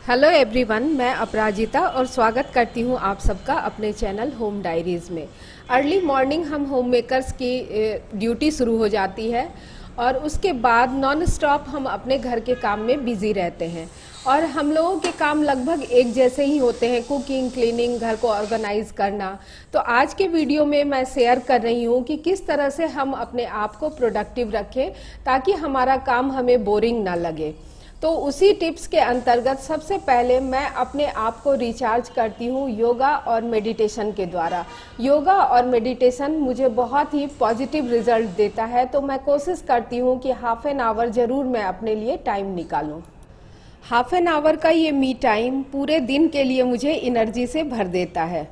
Hello everyone, मैं अपराजिता और स्वागत करती हूं आप सबका अपने चैनल होम डायरीज़ में। अर्ली मॉर्निंग हम होम मेकर्स की ड्यूटी शुरू हो जाती है और उसके बाद नॉन स्टॉप हम अपने घर के काम में बिज़ी रहते हैं और हम लोगों के काम लगभग एक जैसे ही होते हैं, कुकिंग, क्लीनिंग, घर को ऑर्गेनाइज करना। तो आज के वीडियो में मैं शेयर कर रही हूँ कि किस तरह से हम अपने आप को प्रोडक्टिव रखें ताकि हमारा काम हमें बोरिंग ना लगे। तो उसी टिप्स के अंतर्गत सबसे पहले मैं अपने आप को रिचार्ज करती हूँ योगा और मेडिटेशन के द्वारा। योगा और मेडिटेशन मुझे बहुत ही पॉजिटिव रिजल्ट देता है, तो मैं कोशिश करती हूँ कि हाफ एन आवर ज़रूर मैं अपने लिए टाइम निकालूँ। हाफ एन आवर का ये मी टाइम पूरे दिन के लिए मुझे एनर्जी से भर देता है।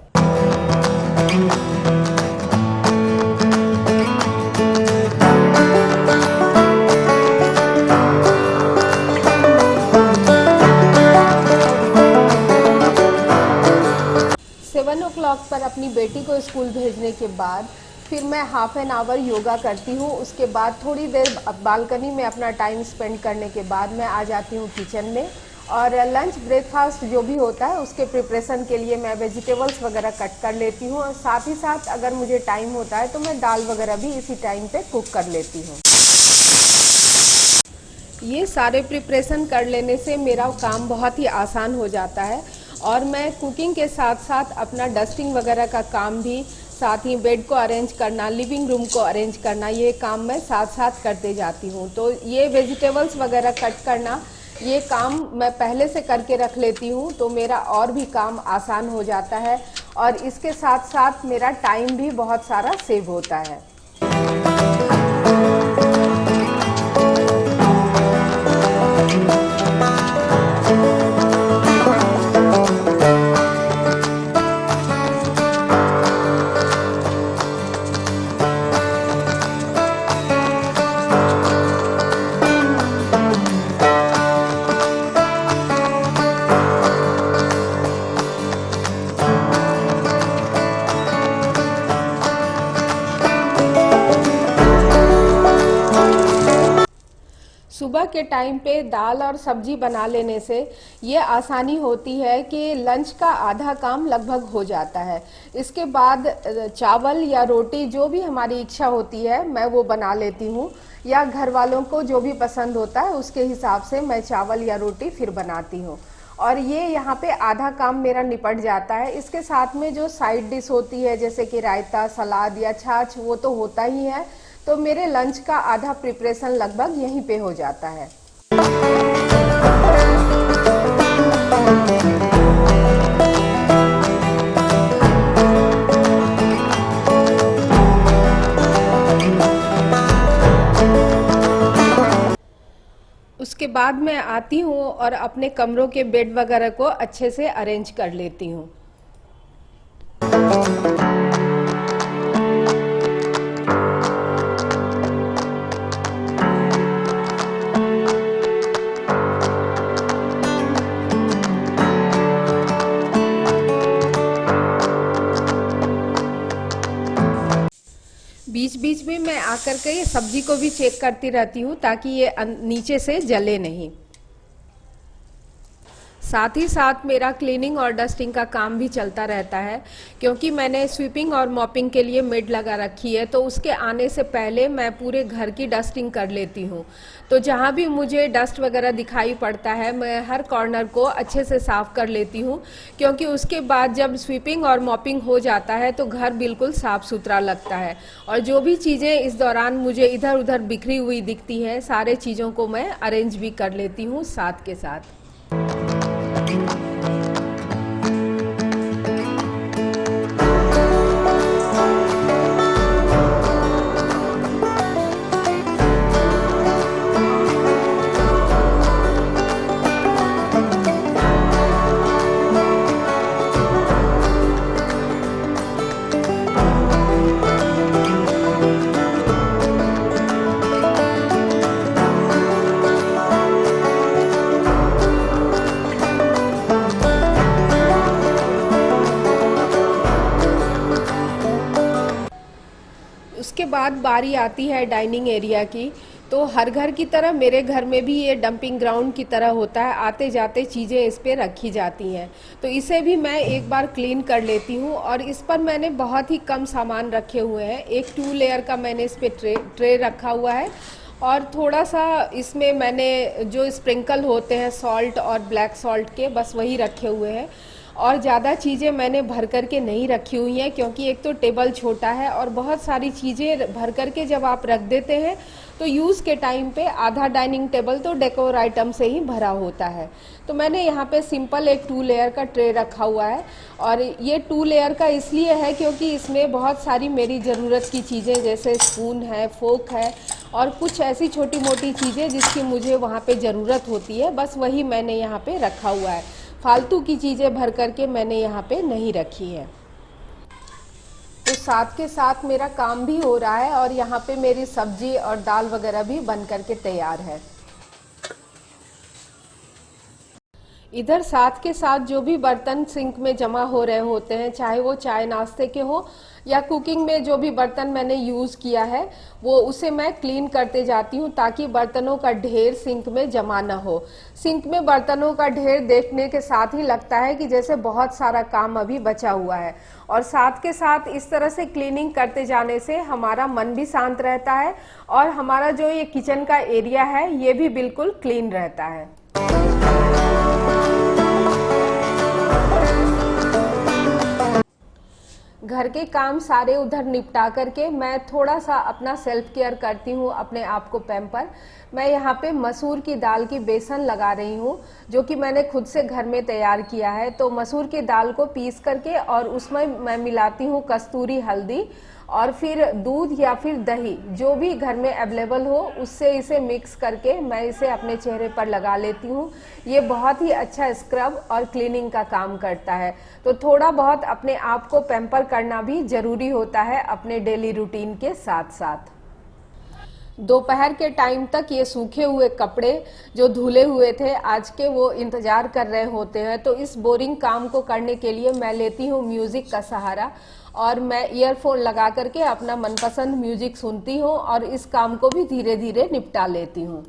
7 o'clock पर अपनी बेटी को स्कूल भेजने के बाद फिर मैं हाफ एन आवर योगा करती हूँ। उसके बाद थोड़ी देर बालकनी में अपना टाइम स्पेंड करने के बाद मैं आ जाती हूँ किचन में और लंच ब्रेकफास्ट जो भी होता है उसके प्रिपरेशन के लिए मैं वेजिटेबल्स वगैरह कट कर लेती हूँ और साथ ही साथ अगर मुझे टाइम होता है तो मैं दाल वगैरह भी इसी टाइम पे कुक कर लेती हूँ। ये सारे प्रिपरेशन कर लेने से मेरा काम बहुत ही आसान हो जाता है और मैं कुकिंग के साथ साथ अपना डस्टिंग वगैरह का काम भी, साथ ही बेड को अरेंज करना, लिविंग रूम को अरेंज करना, ये काम मैं साथ साथ करते जाती हूँ। तो ये वेजिटेबल्स वगैरह कट करना, ये काम मैं पहले से करके रख लेती हूँ तो मेरा और भी काम आसान हो जाता है और इसके साथ साथ मेरा टाइम भी बहुत सारा सेव होता है। सुबह के टाइम पे दाल और सब्जी बना लेने से ये आसानी होती है कि लंच का आधा काम लगभग हो जाता है। इसके बाद चावल या रोटी जो भी हमारी इच्छा होती है मैं वो बना लेती हूँ या घर वालों को जो भी पसंद होता है उसके हिसाब से मैं चावल या रोटी फिर बनाती हूँ और ये यहाँ पे आधा काम मेरा निपट जाता है। इसके साथ में जो साइड डिश होती है जैसे कि रायता, सलाद या छाछ, वो तो होता ही है, तो मेरे लंच का आधा प्रिपरेशन लगभग यहीं पे हो जाता है। उसके बाद मैं आती हूँ और अपने कमरों के बेड वगैरह को अच्छे से अरेंज कर लेती हूँ। बीच बीच में मैं आकर के ये सब्जी को भी चेक करती रहती हूँ ताकि ये नीचे से जले नहीं। साथ ही साथ मेरा क्लीनिंग और डस्टिंग का काम भी चलता रहता है क्योंकि मैंने स्वीपिंग और मॉपिंग के लिए मेड लगा रखी है, तो उसके आने से पहले मैं पूरे घर की डस्टिंग कर लेती हूँ। तो जहाँ भी मुझे डस्ट वगैरह दिखाई पड़ता है मैं हर कॉर्नर को अच्छे से साफ़ कर लेती हूँ क्योंकि उसके बाद जब स्वीपिंग और मॉपिंग हो जाता है तो घर बिल्कुल साफ़ सुथरा लगता है और जो भी चीज़ें इस दौरान मुझे इधर उधर बिखरी हुई दिखती हैं सारे चीज़ों को मैं अरेंज भी कर लेती हूँ साथ के साथ। उसके बाद बारी आती है डाइनिंग एरिया की। तो हर घर की तरह मेरे घर में भी ये डंपिंग ग्राउंड की तरह होता है, आते जाते चीज़ें इस पे रखी जाती हैं। तो इसे भी मैं एक बार क्लीन कर लेती हूँ। और इस पर मैंने बहुत ही कम सामान रखे हुए हैं। एक 2 लेयर का मैंने इस पे ट्रे रखा हुआ है, और थोड़ा सा इसमें मैंने जो स्प्रिंकल होते हैं सॉल्ट और ब्लैक सॉल्ट के, बस वही रखे हुए हैं। और ज़्यादा चीज़ें मैंने भर कर के नहीं रखी हुई हैं, क्योंकि एक तो टेबल छोटा है और बहुत सारी चीज़ें भर कर के जब आप रख देते हैं तो यूज़ के टाइम पे आधा डाइनिंग टेबल तो डेकोर आइटम से ही भरा होता है। तो मैंने यहाँ पे सिंपल एक 2 लेयर का ट्रे रखा हुआ है। और ये 2 लेयर का इसलिए है क्योंकि इसमें बहुत सारी मेरी ज़रूरत की चीज़ें, जैसे स्पून है, फोक है, और कुछ ऐसी छोटी मोटी चीज़ें जिसकी मुझे वहाँ पे ज़रूरत होती है, बस वही मैंने यहाँ पे रखा हुआ है। फालतू की चीज़ें भर करके मैंने यहाँ पे नहीं रखी है। तो साथ के साथ मेरा काम भी हो रहा है, और यहाँ पे मेरी सब्जी और दाल वगैरह भी बन करके तैयार है। इधर साथ के साथ जो भी बर्तन सिंक में जमा हो रहे होते हैं, चाहे वो चाय नाश्ते के हो या कुकिंग में जो भी बर्तन मैंने यूज़ किया है, वो उसे मैं क्लीन करते जाती हूँ, ताकि बर्तनों का ढेर सिंक में जमा ना हो। सिंक में बर्तनों का ढेर देखने के साथ ही लगता है कि जैसे बहुत सारा काम अभी बचा हुआ है। और साथ के साथ इस तरह से क्लीनिंग करते जाने से हमारा मन भी शांत रहता है, और हमारा जो ये किचन का एरिया है ये भी बिल्कुल क्लीन रहता है। घर के काम सारे उधर निपटा करके मैं थोड़ा सा अपना सेल्फ केयर करती हूँ, अपने आप को पैम्पर। मैं यहाँ पे मसूर की दाल की बेसन लगा रही हूँ, जो कि मैंने खुद से घर में तैयार किया है। तो मसूर की दाल को पीस करके और उसमें मैं मिलाती हूँ कस्तूरी हल्दी, और फिर दूध या फिर दही जो भी घर में अवेलेबल हो उससे इसे मिक्स करके मैं इसे अपने चेहरे पर लगा लेती हूँ। ये बहुत ही अच्छा स्क्रब और क्लीनिंग का काम करता है। तो थोड़ा बहुत अपने आप को पैम्पर करना भी ज़रूरी होता है अपने डेली रूटीन के साथ साथ। दोपहर के टाइम तक ये सूखे हुए कपड़े जो धुले हुए थे आज के, वो इंतज़ार कर रहे होते हैं। तो इस बोरिंग काम को करने के लिए मैं लेती हूँ म्यूज़िक का सहारा, और मैं ईयरफोन लगा करके अपना मनपसंद म्यूज़िक सुनती हूँ और इस काम को भी धीरे धीरे निपटा लेती हूँ।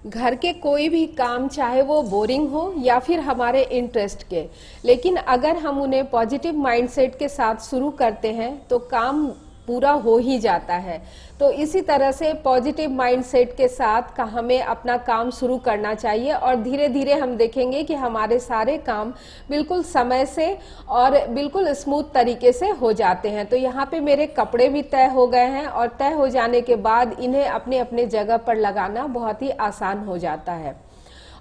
घर के कोई भी काम, चाहे वो बोरिंग हो या फिर हमारे इंटरेस्ट के, लेकिन अगर हम उन्हें पॉजिटिव माइंडसेट के साथ शुरू करते हैं तो काम पूरा हो ही जाता है। तो इसी तरह से पॉजिटिव माइंडसेट के साथ हमें अपना काम शुरू करना चाहिए, और धीरे धीरे हम देखेंगे कि हमारे सारे काम बिल्कुल समय से और बिल्कुल स्मूथ तरीके से हो जाते हैं। तो यहाँ पे मेरे कपड़े भी तय हो गए हैं, और तय हो जाने के बाद इन्हें अपने अपने जगह पर लगाना बहुत ही आसान हो जाता है।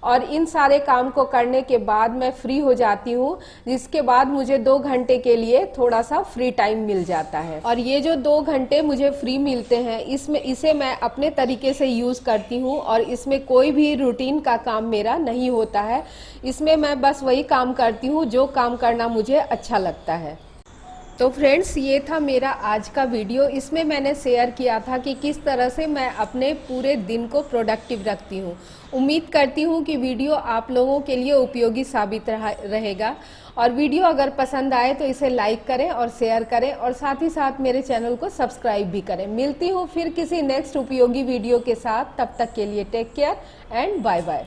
और इन सारे काम को करने के बाद मैं फ्री हो जाती हूँ, जिसके बाद मुझे 2 घंटे के लिए थोड़ा सा फ्री टाइम मिल जाता है। और ये जो 2 घंटे मुझे फ्री मिलते हैं, इसे मैं अपने तरीके से यूज़ करती हूँ, और इसमें कोई भी रूटीन का काम मेरा नहीं होता है। इसमें मैं बस वही काम करती हूँ जो काम करना मुझे अच्छा लगता है। तो फ्रेंड्स, ये था मेरा आज का वीडियो। इसमें मैंने शेयर किया था कि किस तरह से मैं अपने पूरे दिन को प्रोडक्टिव रखती हूँ। उम्मीद करती हूँ कि वीडियो आप लोगों के लिए उपयोगी साबित रहेगा। और वीडियो अगर पसंद आए तो इसे लाइक करें और शेयर करें, और साथ ही साथ मेरे चैनल को सब्सक्राइब भी करें। मिलती हूँ फिर किसी नेक्स्ट उपयोगी वीडियो के साथ। तब तक के लिए take care and bye bye.